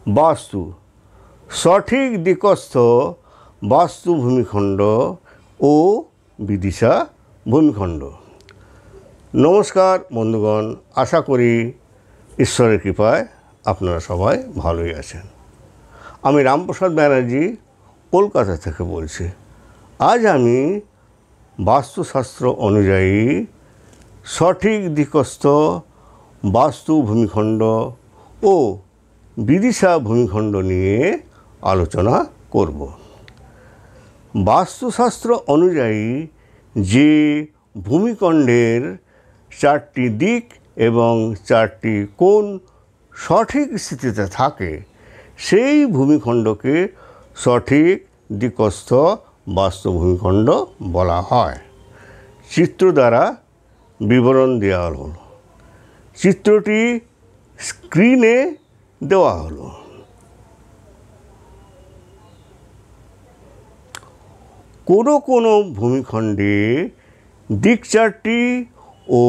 বাস্তু সঠিক দিকস্থ বাস্তু ভূমিখণ্ড ও বিদিশা ভূমিখণ্ড। নমস্কার বন্ধুগণ, আশা করি ঈশ্বরের কৃপায় আপনারা সবাই ভালোই আছেন। আমি রামপ্রসাদ ব্যানার্জি কলকাতা থেকে বলছি। আজ আমি বাস্তুশাস্ত্র অনুযায়ী সঠিক দিকস্থ বাস্তু ভূমিখণ্ড ও বিদিশা ভূমিখণ্ড নিয়ে আলোচনা করব। বাস্তুশাস্ত্র অনুযায়ী যে ভূমিখণ্ডের 4টি দিক এবং 4টি কোণ সঠিক স্থিতিতে থাকে সেই ভূমিখণ্ডকে সঠিক দিকস্থ বাস্তু ভূমিখণ্ড বলা হয়। চিত্র দ্বারা বিবরণ দেওয়া হলো। চিত্রটি স্ক্রিনে দেওয়া হলো। কোনো ভূমিখণ্ডে দিক 4টি ও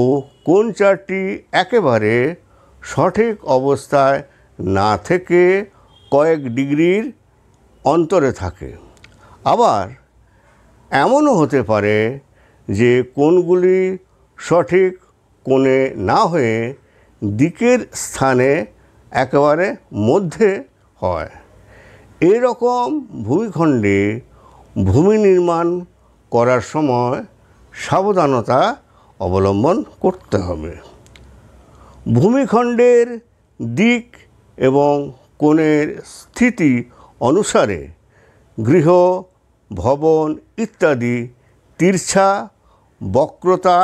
কোণ 4টি একেবারে সঠিক অবস্থায় না থেকে কয়েক ডিগ্রির অন্তরে থাকে। আবার এমনও হতে পারে যে কোণগুলি সঠিক কোণে না হয়ে দিকের স্থানে একেবারে মধ্যে হয়। এরকম ভূমিখণ্ডে ভূমি নির্মাণ করার সময় সাবধানতা অবলম্বন করতে হবে। ভূমিখণ্ডের দিক এবং কোণের স্থিতি অনুসারে গৃহ, ভবন ইত্যাদি তির্যা, বক্রতা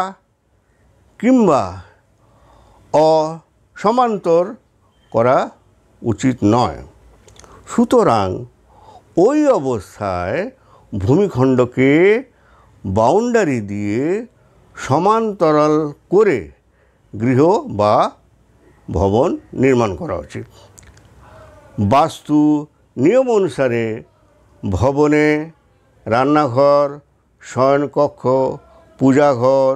কিংবা অসমান্তর করা উচিত নয়। সুতরাং ওই অবস্থায় ভূমিখণ্ডকে বাউন্ডারি দিয়ে সমান্তরাল করে গৃহ বা ভবন নির্মাণ করা উচিত। বাস্তু নিয়ম অনুসারে ভবনে রান্নাঘর, শয়নকক্ষ, পূজাঘর,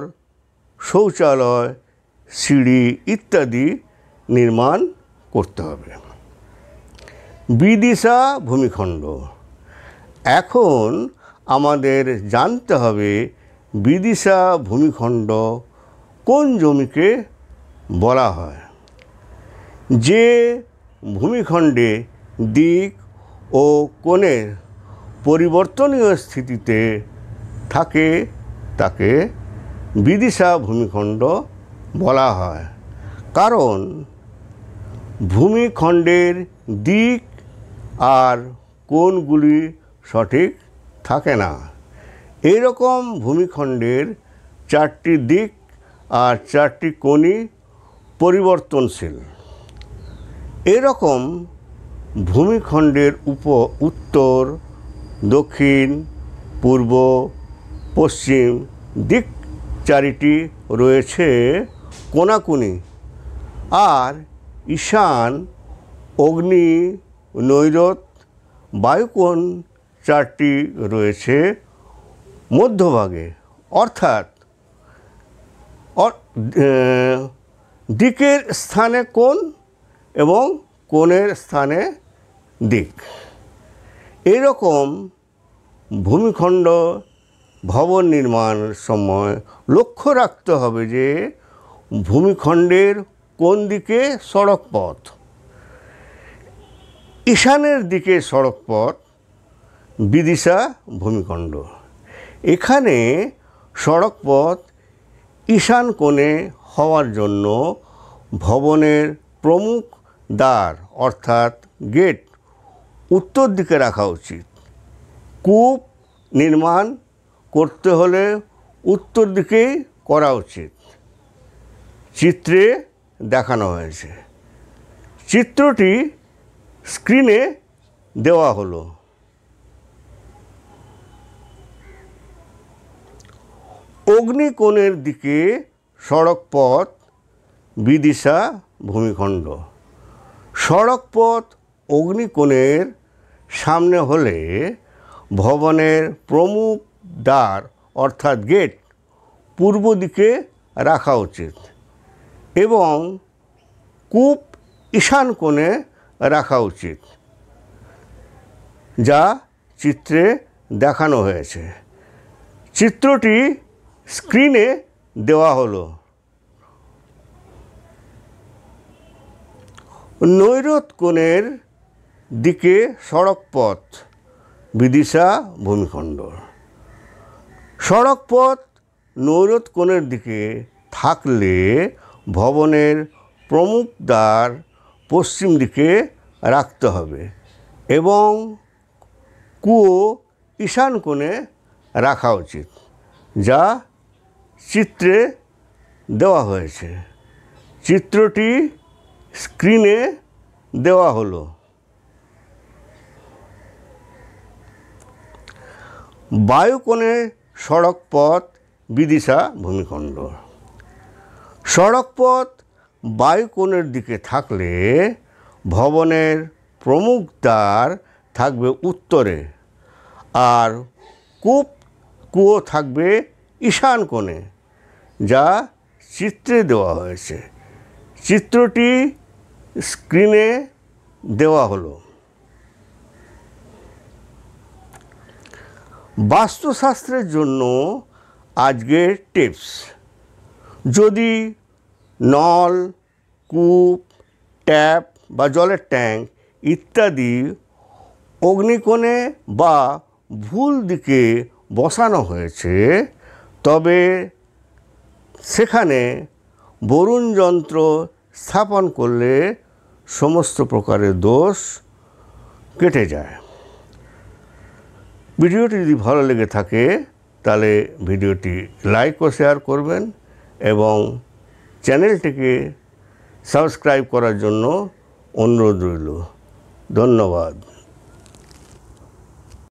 শৌচালয়, সিঁড়ি ইত্যাদি নির্মাণ করতে হবে। বিদিশা ভূমিখণ্ড। এখন আমাদের জানতে হবে বিদিশা ভূমিখণ্ড কোন জমিকে বলা হয়। যে ভূমিখণ্ডে দিক ও কোণের পরিবর্তনীয় স্থিতিতে থাকে তাকে বিদিশা ভূমিখণ্ড বলা হয়। কারণ ভূমিখণ্ডের দিক আর কোণগুলি সঠিক থাকে না। এইরকম ভূমিখণ্ডের 4টি দিক আর 4টি কোণই পরিবর্তনশীল। এরকম ভূমিখণ্ডের উত্তর, দক্ষিণ, পূর্ব, পশ্চিম দিক 4টি রয়েছে কোণাকুণি, আর ঈশান, অগ্নি, নৈরত, বায়ুকোণ 4টি রয়েছে মধ্যভাগে, অর্থাৎ দিকের স্থানে কোণ এবং কোণের স্থানে দিক। এরকম ভূমিখণ্ড ভবন নির্মাণের সময় লক্ষ্য রাখতে হবে যে ভূমিখণ্ডের কোন দিকে সড়ক পথ। ঈশানের দিকে সড়ক পথ বিদিশা ভূমিখণ্ড। এখানে সড়ক পথ ঈশান কোণে হওয়ার জন্য ভবনের প্রমুখ দ্বার অর্থাৎ গেট উত্তর দিকে রাখা উচিত। কূপ নির্মাণ করতে হলে উত্তর দিকেই করা উচিত। চিত্রে দেখানো হয়েছে। চিত্রটি স্ক্রিনে দেওয়া হলো। অগ্নিকোণের দিকে সড়ক পথ বিদিশা ভূমিখণ্ড। সড়ক পথ অগ্নিকোণের সামনে হলে ভবনের প্রমুখ দ্বার অর্থাৎ গেট পূর্ব দিকে রাখা উচিত এবং কূপ ঈশান কোণে রাখা উচিত, যা চিত্রে দেখানো হয়েছে। চিত্রটি স্ক্রিনে দেওয়া হলো। নৈরুত কোণের দিকে সড়কপথ, বিদিশা ভূমিখণ্ড। সড়কপথ নৈরুত কোণের দিকে থাকলে ভবনের প্রমুখ দ্বার পশ্চিম দিকে রাখতে হবে এবং কুয়ো ঈশান কোণে রাখা উচিত, যা চিত্রে দেওয়া হয়েছে। চিত্রটি স্ক্রিনে দেওয়া হলো। বায়ুকোণে সড়কপথ, বিদিশা ভূমিখণ্ড। সড়কপথ বায়ুকোণের দিকে থাকলে ভবনের প্রমুখ দ্বার থাকবে উত্তরে আর কুয়ো থাকবে ঈশান কোণে, যা চিত্রে দেওয়া হয়েছে। চিত্রটি স্ক্রিনে দেওয়া হলো। বাস্তুশাস্ত্রের জন্য আজকের টিপস: যদি নল, কূপ, ট্যাপ বা জলের ট্যাঙ্ক ইত্যাদি অগ্নিকোণে বা ভুল দিকে বসানো হয়েছে, তবে সেখানে বরুণ যন্ত্র স্থাপন করলে সমস্ত প্রকারের দোষ কেটে যায়। ভিডিওটি যদি ভালো লেগে থাকে তাহলে ভিডিওটি লাইক ও শেয়ার করবেন এবং চ্যানেলটিকে সাবস্ক্রাইব করার জন্য অনুরোধ রইল। ধন্যবাদ।